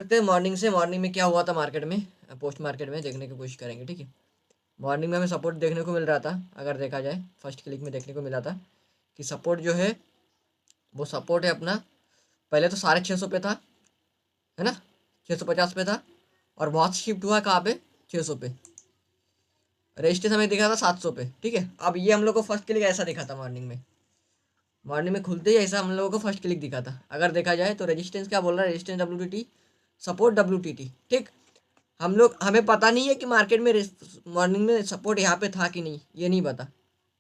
करते हैं मॉर्निंग से। मॉर्निंग में क्या हुआ था मार्केट में, पोस्ट मार्केट में देखने की कोशिश करेंगे। ठीक है, मॉर्निंग में हमें सपोर्ट देखने को मिल रहा था। अगर देखा जाए फर्स्ट क्लिक में देखने को मिला था कि सपोर्ट जो है वो सपोर्ट है अपना। पहले तो 650 पे था, है ना, 650 पे था और बहुत शिफ्ट हुआ कहाँ पे, 600 पे। रेजिस्टेंस हमें दिखा था 700 पे। ठीक है, अब ये हम लोग को फर्स्ट क्लिक ऐसा दिखा था मॉर्निंग में खुलते ही ऐसा हम लोगों को फर्स्ट क्लिक दिखा था। अगर देखा जाए तो रेजिस्टेंस क्या बोल रहा है, रेजिस्टेंस WTT, सपोर्ट WTT। ठीक, हमें पता नहीं है कि मार्केट में मॉर्निंग में सपोर्ट यहाँ पे था कि नहीं, ये नहीं पता,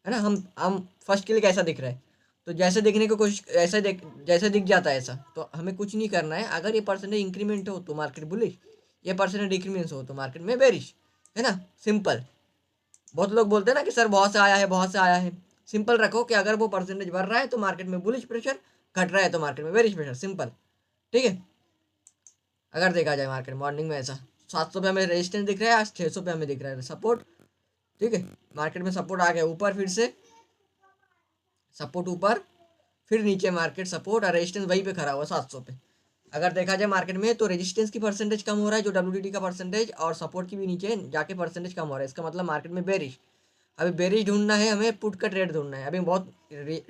है ना। हम फर्स्ट क्लिक ऐसा दिख रहा है, तो जैसे देखने की कोशिश ऐसे देख जैसे दिख जाता है ऐसा, तो हमें कुछ नहीं करना है। अगर ये परसेंटेज इंक्रीमेंट हो तो मार्केट बुलिश, ये परसेंटेज डिक्रीमेंट हो तो मार्केट में बेरिश, है ना। सिंपल। बहुत लोग बोलते हैं ना कि सर बहुत से आया है, बहुत से आया है। सिंपल रखो कि अगर वो परसेंटेज बढ़ रहा है तो मार्केट में बुलिश प्रेशर, घट रहा है तो मार्केट में बेरिश प्रेशर। सिंपल। ठीक है, अगर देखा जाए मार्केट मॉर्निंग में ऐसा 700 पे हमें रेजिस्टेंस दिख रहा है, आज 600 पे हमें दिख रहा है सपोर्ट। ठीक है, मार्केट में सपोर्ट आ गया ऊपर, फिर से सपोर्ट ऊपर, फिर नीचे मार्केट सपोर्ट और रेजिस्टेंस वहीं पे खड़ा हुआ 700 पे। अगर देखा जाए मार्केट में तो रेजिस्टेंस की परसेंटेज कम हो रहा है, जो WTT का परसेंटेज, और सपोर्ट की भी नीचे जाके परसेंटेज कम हो रहा है। इसका मतलब मार्केट में बेरिश। अभी बेरिश ढूंढना है हमें, पुट का ट्रेड ढूंढना है। अभी बहुत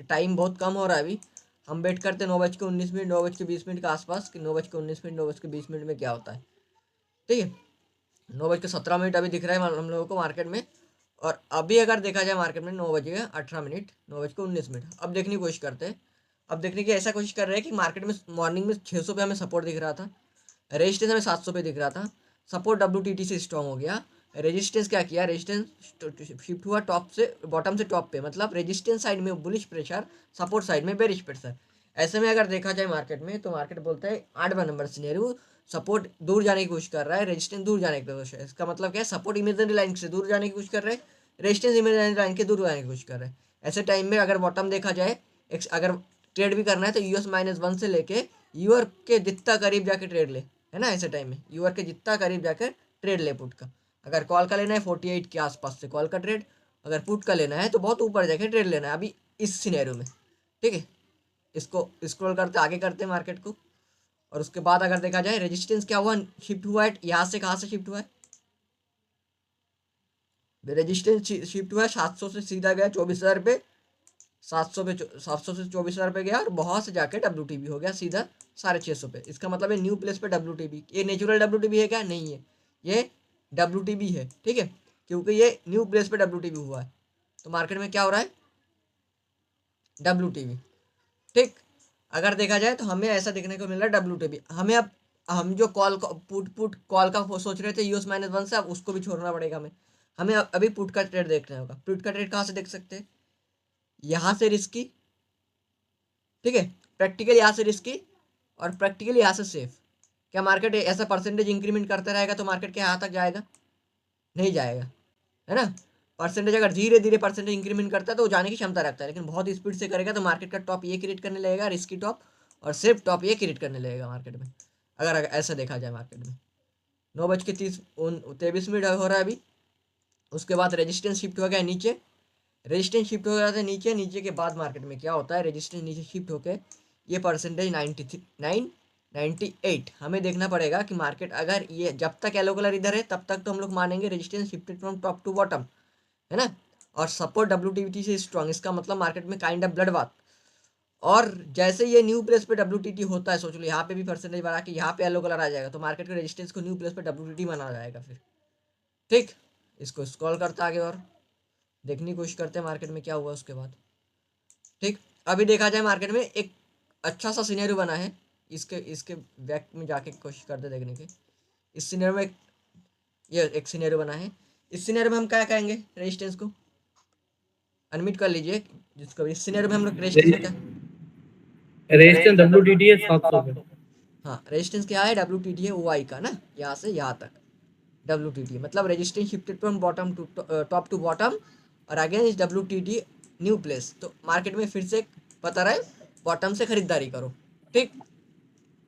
टाइम बहुत कम हो रहा है। अभी हम वेट करते हैं 9:19, 9:20 के आसपास कि 9:19, 9:20 में क्या होता है। ठीक है, 9:17 अभी दिख रहा है हम लोगों को मार्केट में। और अभी अगर देखा जाए मार्केट में 9:18, 9:19, अब देखने की कोशिश करते हैं। अब देखने की ऐसा कोशिश कर रहे हैं कि मार्केट में मॉर्निंग में 600 पे हमें सपोर्ट दिख रहा था, रेजिस्टेंस हमें 700 पे दिख रहा था। सपोर्ट WTT से स्ट्रॉन्ग हो गया। रेजिस्टेंस क्या किया, रेजिस्टेंस शिफ्ट हुआ टॉप से बॉटम से टॉप पे, मतलब रेजिस्टेंस साइड में बुलिश प्रेशर, सपोर्ट साइड में बेरिश प्रेशर। ऐसे में अगर देखा जाए मार्केट में तो मार्केट बोलता है 8वां नंबर सिनेरियो, सपोर्ट दूर जाने की कोशिश कर रहा है, रेजिस्टेंस दूर जाने की कोशिश है। इसका मतलब क्या है, सपोर्ट इमेजिनरी लाइन से दूर जाने की कोशिश कर रहे हैं, रेजिस्टेंस इमेजिनरी लाइन के दूर जाने की कोशिश कर रहे हैं। ऐसे टाइम में अगर बॉटम देखा जाए, अगर ट्रेड भी करना है तो US-1 से लेके यूआर के जितना करीब जाके ट्रेड ले, है ना। ऐसे टाइम में यूआर के जितना करीब जाकर ट्रेड ले पुट का। अगर कॉल का लेना है 48 के आसपास से कॉल का ट्रेड, अगर पुट का लेना है तो बहुत ऊपर जाके ट्रेड लेना है अभी इस सिनेरियो में। ठीक है, इसको स्क्रॉल करते आगे करते हैं मार्केट को। और उसके बाद अगर देखा जाए रेजिस्टेंस क्या हुआ, शिफ्ट हुआ है यहाँ से, कहाँ से शिफ्ट हुआ है, रेजिस्टेंस शिफ्ट हुआ है 700 से सीधा गया 24,000 पे। 700 से 24,000 पे गया और बहुत से जाके WTB हो गया सीधा 650 पे। इसका मतलब है न्यू प्लेस पे WTB। ये नेचुरल WTB है क्या, नहीं है, ये WTB है। ठीक है, क्योंकि ये न्यू प्लेस पे WTB हुआ है तो मार्केट में क्या हो रहा है, WTB। ठीक, अगर देखा जाए तो हमें ऐसा देखने को मिल रहा है WTB। हमें अब हम जो कॉल पुट पुट कॉल का सोच रहे थे US-1 से, अब उसको भी छोड़ना पड़ेगा हमें। हमें अभी पुट का ट्रेड देखना होगा। पुट का ट्रेड कहाँ से देख सकते हैं, यहाँ से रिस्की। ठीक है, प्रैक्टिकल यहाँ से रिस्की और प्रैक्टिकल यहाँ से सेफ। क्या मार्केट ऐसा परसेंटेज इंक्रीमेंट करता रहेगा तो मार्केट के यहाँ तक जाएगा, नहीं जाएगा, है ना। परसेंटेज अगर धीरे धीरे परसेंटेज इंक्रीमेंट करता है तो जाने की क्षमता रखता है, लेकिन बहुत स्पीड से करेगा तो मार्केट का टॉप ये क्रिएट करने लगेगा, रिस्की टॉप, और सेफ टॉप ये क्रिएट करने लगेगा मार्केट में। अगर ऐसा देखा जाए मार्केट में 9:23 हो रहा है अभी। उसके बाद रेजिस्टेंस शिफ्ट हो गया नीचे, रेजिस्टेंस शिफ्ट हो जाता है नीचे। नीचे के बाद मार्केट में क्या होता है, रेजिस्टेंस नीचे शिफ्ट होके ये परसेंटेज 93, 98 हमें देखना पड़ेगा कि मार्केट अगर ये जब तक येलो कलर इधर है तब तक तो हम लोग मानेंगे resistance shifted from top to bottom, है ना। और सपोर्ट WTT से स्ट्रॉन्ग, इसका मतलब मार्केट में काइंड ऑफ ब्लड बात। और जैसे ये न्यू प्लेस पे WTT होता है, सोच लो यहाँ पे भी परसेंटेज बढ़ा के यहाँ पे येलो कलर आ जाएगा तो मार्केट के रेजिस्टेंस को न्यू प्लेस पे WTT माना जाएगा फिर। ठीक, इसको स्क्रॉल करता आगे और देखने की कोशिश करते हैं मार्केट में क्या हुआ उसके बाद। ठीक, अभी देखा जाए मार्केट में एक अच्छा सा सिनेरियो बना है। इसके इसके बैक में जाके कोशिश करते देखने की। इस सिनेरियो में ये एक सिनेरियो बना है। इस सिनेरियो में हम क्या कहेंगे, रेजिस्टेंस को अनम्यूट कर लीजिए जिसको भी। इस सिनेरियो में हम लोग रेजिस्टेंस को क्या, रेजिस्टेंस WTT है 700 पे। हाँ रेजिस्टेंस क्या है, WTT है OI का ना, यहाँ से यहाँ तक WTT, मतलब resistance shifted from bottom to top to bottom, और again is WTT new place. तो मार्केट में फिर से बता रहा है बॉटम से खरीदारी करो। ठीक,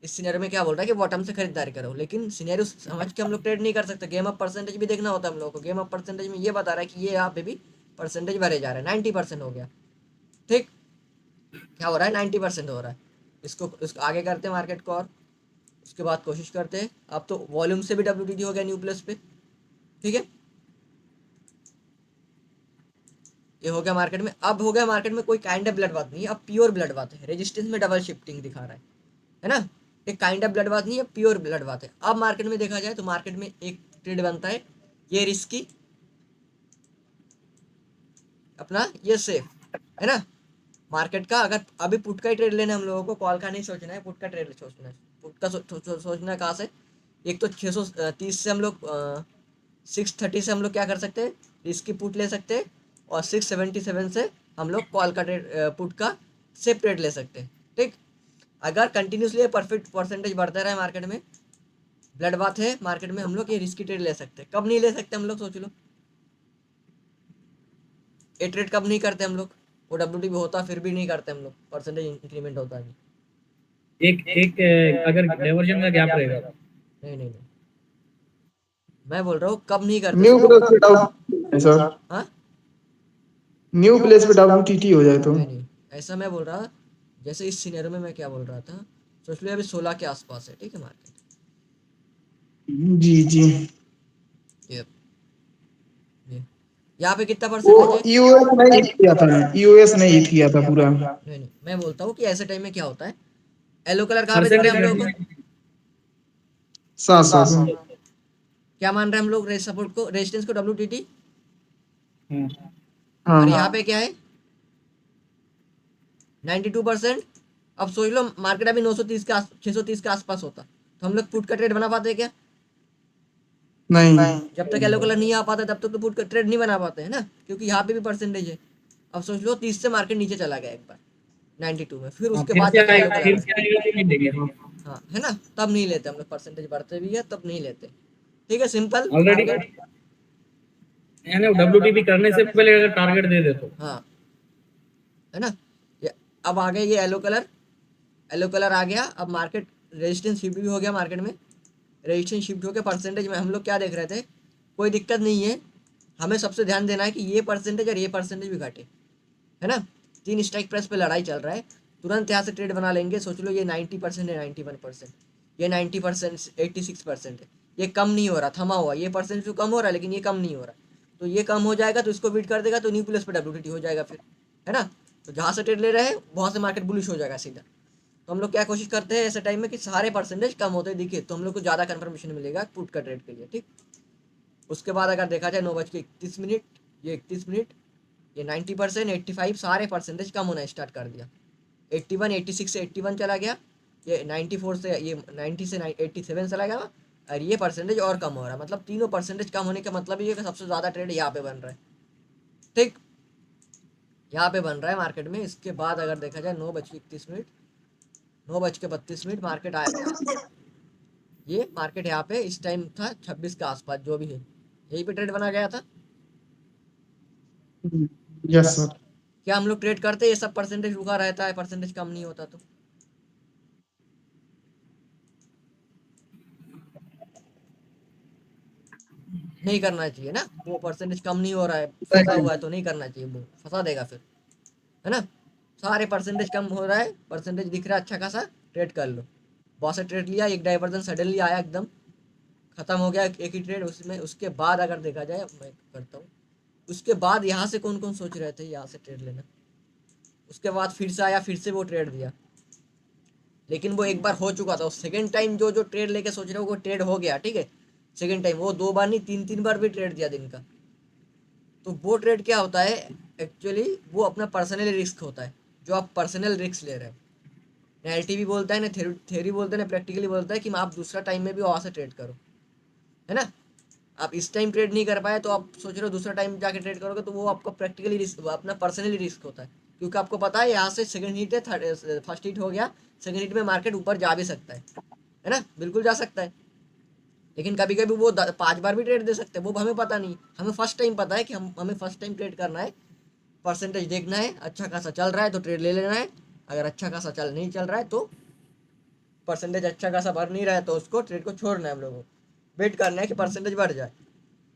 इस सिनेरियो में क्या बोल रहा है कि बॉटम से खरीदारी करो, लेकिन सिनेरियो समझ के हम लोग ट्रेड नहीं कर सकते। गेम ऑफ परसेंटेज भी देखना होता है हम लोगों को। गेम ऑफ परसेंटेज में ये बता रहा है कि ये यहाँ पे भी परसेंटेज भरे जा रहे हैं, 90% हो गया। ठीक, क्या हो रहा है, 90% हो रहा है। इसको आगे करते हैं मार्केट को और उसके बाद कोशिश करते हैं। अब तो वॉल्यूम से भी WTT हो गया न्यू प्लस पे, ठीक है। ये हो गया मार्केट में। अब हो गया मार्केट में कोई काइंड ऑफ ब्लड बात नहीं है, अब प्योर ब्लड बात है। रेजिस्टेंस में डबल शिफ्टिंग दिखा रहा है ना। एक काइंड ऑफ ब्लड बात नहीं है, प्योर ब्लड बात है। अब मार्केट में देखा जाए तो मार्केट में एक ट्रेड बनता है, ये रिस्की, अपना ये सेफ, है ना। मार्केट का अगर अभी पुट का ही ट्रेड लेना है हम लोगों को, कॉल का नहीं सोचना है, पुट का ट्रेड सोचना है। पुट का सोचना है कहाँ से? एक तो 630 से हम लोग 630 से हम लोग क्या कर सकते हैं, इसकी पुट ले सकते हैं, और 677 से हम लोग कॉल का ट्रेड पुट का सेफ ट्रेड ले सकते हैं, ठीक। अगर कंटिन्यूसली परफेक्ट परसेंटेज बढ़ता रहे मार्केट में, ब्लड बात है मार्केट में, हम लोग ये रिस्की ट्रेड ले सकते हैं। कब नहीं ले सकते हम लोग, सोच लो। ये ट्रेड कब नहीं करते हम लोग? वो WTB होता फिर भी नहीं करते हम लोग, परसेंटेज इंक्रीमेंट होता है। एक एक अगर डाइवर्जन का गैप रहेगा। नहीं नहीं नहीं, मैं बोल रहा हूँ कब नहीं करते न्यू सर। प्लेस पे डाउन सर, हाँ न्यू प्लेस पे WTT हो जाए तो। नहीं नहीं, ऐसा मैं बोल रहा, जैसे इस सिनेरियो में मैं क्या बोल रहा था, सोच लो अभी 16 के आसपास है, ठीक है मार्केट। जी जी। ये ये यहाँ पे कितना वो परसेंटेज है? यूएस ने हिट किया था, यूएस ने हिट किया था पूरा। नहीं नहीं, मैं बोलता हूँ कि ऐसे टाइम में क्या होता है। येलो कलर कहाँ पे दिख रहा है परसेंटेज हम लोगों को? 700 पे। क्या मान रहे हैं हम लोग सपोर्ट को, रेजिस्टेंस को, WTT। और यहाँ हाँ पे क्या है? 92%। अब सोच लो मार्केट अभी 930 के 630 के आसपास होता, तो हम लोग पुट का ट्रेड बना पाते क्या? नहीं। जब तक येलो कलर नहीं आ पाता तब तक तो पुट का ट्रेड नहीं बना पाते, है ना, क्योंकि यहाँ पे भी परसेंटेज है। अब सोच लो 30 से मार्केट नीचे चला गया एक बार 92 में, फिर उसके फिर बाद से जाके येलो आएगा, कलर फिर आया। से आएगा तो नहीं देंगे। हाँ हाँ है ना, तब नहीं लेते हम लोग, परसेंटेज बढ़ते भी है तब नहीं लेते, ठीक है, सिंपल ऑलरेडी मार्केट। है ना, WTP करने से पहले अगर टारगेट दे दे तो। हाँ है ना। अब आ गया ये येलो कलर, येलो कलर आ गया। अब मार्केट रेजिस्टेंस शिफ्ट भी हो गया मार्केट में, रेजिस्टेंस शिफ्ट हो गया परसेंटेज में। हम लोग क्या देख रहे थे, कोई दिक्कत नहीं है, हमें सबसे ध्यान देना है कि ये परसेंटेज और ये परसेंटेज भी घटे, है ना। 3 स्ट्राइक प्राइस पे लड़ाई चल रहा है, तुरंत यहाँ से ट्रेड बना लेंगे। सोच लो ये 90% है, 91%, ये 90%, 86% है, ये कम नहीं हो रहा, थमा हुआ। ये परसेंट तो कम हो रहा है लेकिन ये कम नहीं हो रहा, तो ये कम हो जाएगा तो इसको बीट कर देगा, तो न्यू प्लस पे WTT हो जाएगा फिर, है ना। तो जहाँ से ट्रेड ले रहे हैं वहाँ से मार्केट बुलिश हो जाएगा सीधा। तो हम लोग क्या कोशिश करते हैं ऐसे टाइम में कि सारे परसेंटेज कम होते दिखे तो हम लोग को ज़्यादा कन्फर्मेशन मिलेगा पुट का ट्रेड के लिए, ठीक। उसके बाद अगर देखा जाए 9:31, ये 31 मिनट, ये 90%, 85 सारे परसेंटेज कम होना स्टार्ट कर दिया। 81, 86 से 81 चला गया, ये 94 से, ये 90 से 87 चला गया, और ये परसेंटेज और कम हो रहा है। मतलब तीनों परसेंटेज कम होने का मतलब ये है कि सबसे ज़्यादा ट्रेड यहाँ पे बन रहा है, ठीक, यहाँ पे बन रहा है मार्केट में। इसके बाद अगर देखा जाए 9:31, 9:32 मार्केट आया, ये मार्केट यहाँ पे इस टाइम था 26 के आसपास, जो भी है यहीं पे ट्रेड बना गया था। Yes sir. क्या हम लोग ट्रेड करते, ये सब परसेंटेज रुका रहता है, परसेंटेज कम नहीं होता तो? नहीं करना चाहिए ना, वो परसेंटेज कम नहीं हो रहा है, फंसा हुआ है, तो नहीं करना चाहिए, वो फंसा देगा फिर, है ना। सारे परसेंटेज कम हो रहा है, परसेंटेज दिख रहा है अच्छा खासा, ट्रेड कर लो। बहुत से ट्रेड लिया, एक डाइवर्जन सडनली आया एकदम, खत्म हो गया एक ही ट्रेड उसमें। उसके बाद अगर देखा जाए, मैं करता हूँ, उसके बाद यहाँ से कौन कौन सोच रहे थे यहाँ से ट्रेड लेना, उसके बाद फिर से आया, फिर से वो ट्रेड दिया, लेकिन वो एक बार हो चुका था। सेकंड टाइम जो जो ट्रेड लेके सोच रहे हो वो ट्रेड हो गया, ठीक है। सेकंड टाइम वो 2 बार नहीं, 3 बार भी ट्रेड दिया दिन का। तो वो ट्रेड क्या होता है एक्चुअली, वो अपना पर्सनल रिस्क होता है, जो आप पर्सनल रिस्क ले रहे हो। ना LTV बोलता है, ना थ्योरी बोलता है, ना प्रैक्टिकली बोलता है कि आप दूसरा टाइम में भी वहाँ से ट्रेड करो, है ना। आप इस टाइम ट्रेड नहीं कर पाए तो आप सोच रहे हो दूसरा टाइम जाके ट्रेड करोगे, तो वो आपका प्रैक्टिकली रिस्क, अपना पर्सनली रिस्क होता है, क्योंकि आपको पता है यहाँ से सेकंड हिट है, फर्स्ट हिट हो गया, सेकंड हिट में मार्केट ऊपर जा भी सकता है ना, बिल्कुल जा सकता है। लेकिन कभी कभी वो 5 बार भी ट्रेड दे सकते हैं, वो हमें पता नहीं। हमें फर्स्ट टाइम पता है कि हमें फर्स्ट टाइम ट्रेड करना है, परसेंटेज देखना है, अच्छा खासा चल रहा है तो ट्रेड ले लेना है, अगर अच्छा खासा नहीं चल रहा है तो, परसेंटेज अच्छा खासा बढ़ नहीं रहा है तो उसको ट्रेड को छोड़ना है हम लोगों को, वेट करना है कि परसेंटेज बढ़ जाए,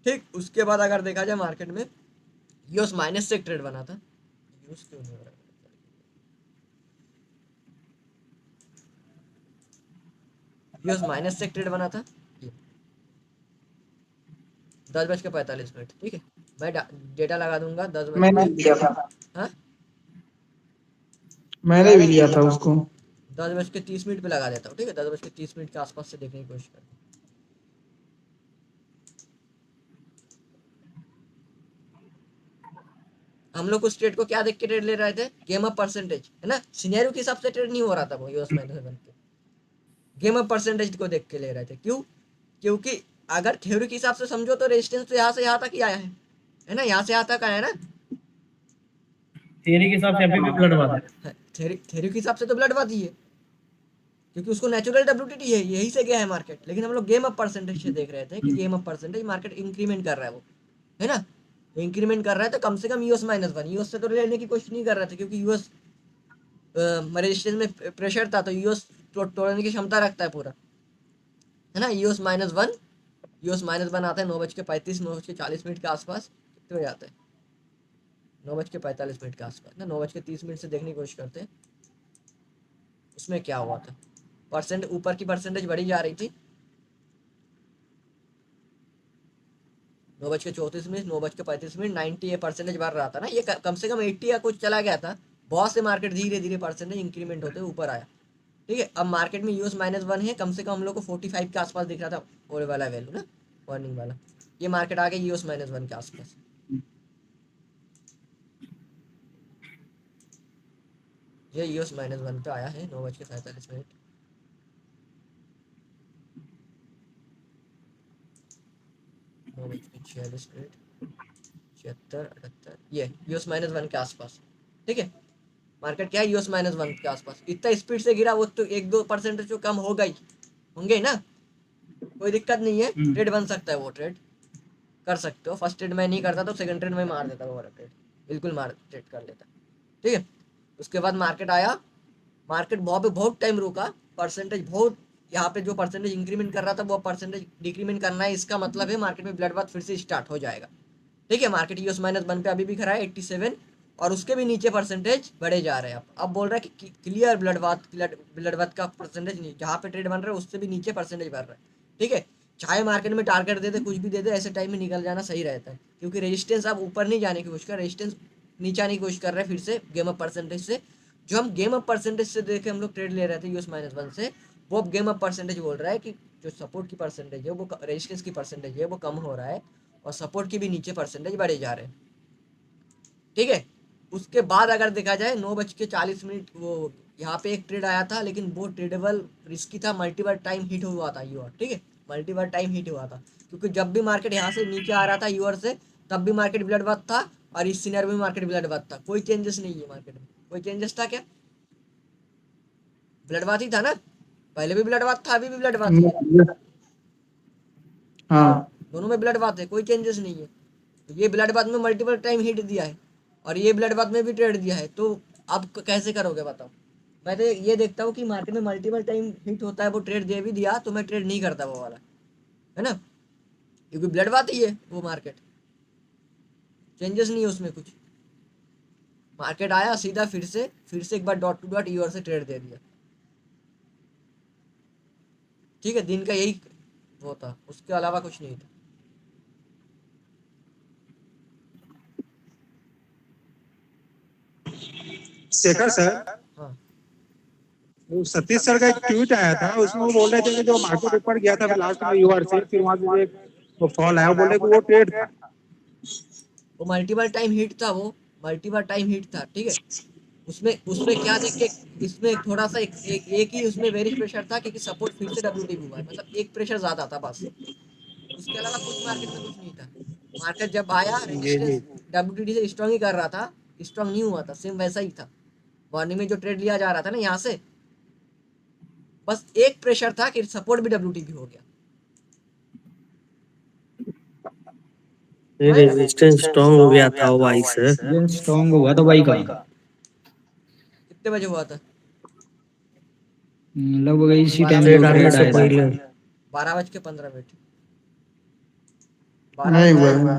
ठीक। उसके बाद अगर देखा जाए मार्केट में यूएस माइनस से एक ट्रेड बना था, यूज क्यों नहीं हो रहा है? यूएस माइनस से एक ट्रेड बना था, 10:45, ठीक है। मैं डेटा लगा दूंगा 10 बज मैंने के, लिया था, हाँ मैंने भी लिया था उसको। 10:30 पे लगा देता हूँ, ठीक है। 10:30 के आसपास से देखने की कोशिश करता हूँ। हम लोग उस ट्रेड को क्या देख के ट्रेड ले रहे थे, गेम अप परसेंटेज, है ना। सिनेरियो के हिसाब से ट्रेड नहीं हो रहा था वो यूएस माइनस बन के, गेम अप परसेंटेज को देख के ले रहे थे। क्यों? क्योंकि अगर थ्योरी के हिसाब से समझो तो रेजिस्टेंस तो यहाँ से यहाँ तक ही आया है ना, यहाँ से यहाँ तक आया है ना। थियरी के हिसाब से अभी भी ब्लड बात है। थ्योरी के हिसाब से तो ब्लड बाती है, क्योंकि उसको नेचुरल डब्ल्यूटीटी है, यही से गया है मार्केट। लेकिन हम लोग गेम अप परसेंटेज से देख रहे थे कि game up percentage market increment कर रहा है वो, है ना। इंक्रीमेंट कर रहा है तो कम से कम यूएस-1, यूएस से तो लेने की कोशिश नहीं कर रहे थे, क्योंकि यूएस रेजिस्टेंस में प्रेशर था, तो यूएस तोड़ने की क्षमता रखता है पूरा, है ना। यूएस-1 आता है 9:35, 9:40 के आसपास। कितने बजे आता है? 9:45 के आसपास ना, 9:30 से देखने की कोशिश करते हैं उसमें क्या हुआ था। परसेंट ऊपर की परसेंटेज बढ़ी जा रही थी, 9:34, 9:35, 90 ये परसेंटेज बढ़ रहा था ना। ये कम से कम 80 या कुछ चला गया था। बहुत से मार्केट धीरे धीरे परसेंटेज इंक्रीमेंट होते ऊपर आया, ठीक है। अब मार्केट में यूएस-1 है, कम से कम हम लोग को 45 के आसपास दिख रहा था वो वाला वैल्यू ना, वार्निंग वाला। ये मार्केट आ गया यूएस-1 के आसपास। ये यूएस-1 पे आया है 9:47। 9:46, 76, 78, ये यूएस-1 के आसपास, ठीक है। मार्केट क्या है यूएस-1 के आसपास। इतना स्पीड से गिरा वो, तो 1-2% जो कम होगा ही, होंगे ना। कोई दिक्कत नहीं है, ट्रेड बन सकता है, वो ट्रेड कर सकते हो। फर्स्ट ट्रेड मैं नहीं करता तो सेकंड ट्रेड में मार देता वो वाला ट्रेड, बिल्कुल मार ट्रेड कर लेता, ठीक है। उसके बाद मार्केट आया, मार्केट वहाँ पे बहुत टाइम रुका, परसेंटेज बहुत, यहाँ पे जो परसेंटेज इंक्रीमेंट कर रहा था वो परसेंटेज डिक्रीमेंट करना है। इसका मतलब है मार्केट में ब्लड बाथ फिर से स्टार्ट हो जाएगा, ठीक है। मार्केट यूएस-1 पे अभी भी खड़ा है 87, और उसके भी नीचे परसेंटेज बढ़े जा रहे हैं। अब बोल रहा है कि क्लियर ब्लड बाथ का परसेंटेज नहीं, जहाँ पे ट्रेड बन रहा है उससे भी नीचे परसेंटेज बढ़ रहा है, ठीक है। चाहे मार्केट में टारगेट दे दे, कुछ भी दे दे, ऐसे टाइम में निकल जाना सही रहता है, क्योंकि रेजिस्टेंस अब ऊपर नहीं जाने की कोशिश कर, रेजिस्टेंस नीचे आने की कोशिश कर रहे हैं फिर से गेम अप परसेंटेज से। जो हम गेम अप परसेंटेज से देखे हम लोग ट्रेड ले रहे थे यूएस-1 से, वो अब गेम अप परसेंटेज बोल रहा है कि जो सपोर्ट की परसेंटेज है, वो रेजिस्टेंस की परसेंटेज है, वो कम हो रहा है, और सपोर्ट की भी नीचे परसेंटेज बढ़े जा रहे हैं, ठीक है। उसके बाद अगर देखा जाए 9:40, वो यहाँ पे एक ट्रेड आया था, लेकिन वो ट्रेडेबल रिस्की था, मल्टीपल टाइम हिट हुआ था यूआर, ठीक है। मल्टीपल टाइम हिट हुआ था, क्योंकि जब भी मार्केट यहाँ से नीचे आ रहा था यूआर से, तब भी मार्केट ब्लड बाथ था, और इस सिनेरियो में मार्केट ब्लड बाथ था। कोई चेंजेस नहीं है मार्केट में, कोई चेंजेस था क्या? ब्लड बाथ ही था ना, पहले भी ब्लड बाथ था, अभी भी ब्लड बाथ ही है, हाँ, दोनों में ब्लड बाथ है, कोई चेंजेस नहीं है। तो ये ब्लड बाथ में मल्टीपल टाइम हिट दिया है, और ये ब्लड बाथ में भी ट्रेड दिया है, तो अब कैसे करोगे बताओ। मैं तो ये देखता हूँ कि मार्केट में मल्टीपल टाइम हिट होता है, वो ट्रेड दे भी दिया तो मैं ट्रेड नहीं करता वो वाला, है ना, क्योंकि ब्लड बात ही है वो मार्केट, चेंजेस नहीं है उसमें कुछ। मार्केट आया सीधा फिर से एक बार डॉट टू डॉट यूआर से ट्रेड दे दिया, ठीक है। दिन का यही वो था, उसके अलावा कुछ नहीं था। शेखर सर, हाँ वो सतीश सर का एक ट्वीट आया था, उसमें वो बोल रहे थे कि जो मार्केट ऊपर गया था लास्ट में यूआर से, फिर वहां से जो एक वो फॉल आया, वो बोल रहे कि वो ट्रेड था। वो मल्टीपल टाइम हिट था, वो मल्टीपल टाइम हिट था, ठीक है। उसमें उसमें क्या देख के, इसमें थोड़ा सा एक ही उसमें बेरिश प्रेशर था, क्योंकि सपोर्ट फिर से डब्ल्यूटीपी हुआ है, मतलब एक प्रेशर ज्यादा था बस, उसके अलावा कुछ मार्केट में कुछ नहीं था। मार्केट जब आया जी जी। रेजिस्टेंस डब्ल्यूटीटी से स्ट्रॉन्ग ही कर रहा था, स्ट्रॉन्ग नहीं हुआ था, सेम वैसा ही था। मॉर्निंग में जो ट्रेड लिया जा रहा था ना यहाँ से, बस एक प्रेशर था कि सपोर्ट भी डब्ल्यूटीपी हो गया, ये रेजिस्टेंस स्ट्रांग हो गया था वाई से। रेजिस्टेंस स्ट्रांग हुआ था भाई का, कितने बजे हुआ था? लगभग इसी टाइम बजे जो ट्रेड आने ट्रेड से आया था। पहले 12:15, नहीं हुआ 12 है,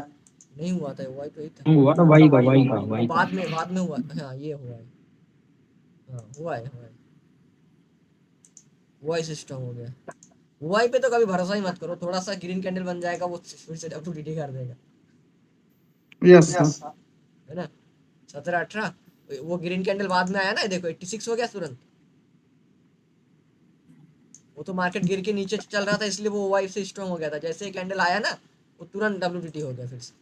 नहीं हुआ था, हुआ तो ही था। हुआ था वो भाई का। बाद में हुआ, हाँ ये हुआ है, हाँ हुआ है, हुआ है, वॉइस स्ट्रांग हो गया। ओआई पे तो कभी भरोसा ही मत करो, थोड़ा सा ग्रीन कैंडल बन जाएगा वो फिर से WTT कर देगा, यस सर। है ना। 17-18 वो ग्रीन कैंडल बाद में आया ना, देखो 86 हो गया तुरंत। वो तो मार्केट गिर के नीचे चल रहा था इसलिए वो ओआई से स्ट्रांग हो गया था, जैसे ही कैंडल आया ना वो तुरंत WTT हो गया, फिर से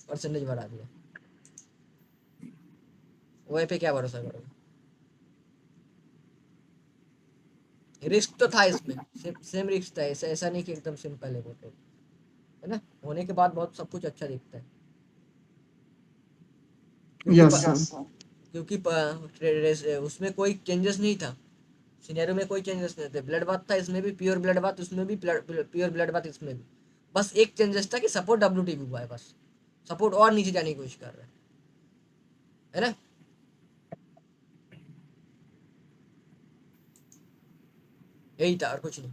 परसेंटेज बढ़ा दिया। ओआई पे क्या भरोसा करोगे, रिस्क तो था इसमें, सेम रिस्क था, ऐसा ऐसा नहीं कि एकदम सिंपल है वो तो, है ना। होने के बाद बहुत सब कुछ अच्छा दिखता है, क्योंकि यस सर। क्योंकि उसमें कोई चेंजेस नहीं था, सिनेरियो में कोई चेंजेस नहीं थे। ब्लड बाथ था इसमें भी, प्योर ब्लड बाथ उसमें भी, प्योर ब्लड बाथ इसमें भी। बस एक चेंजेस था कि सपोर्ट WTB हुआ है, बस सपोर्ट और नीचे जाने की कोशिश कर रहा है ना। यही था और कुछ नहीं।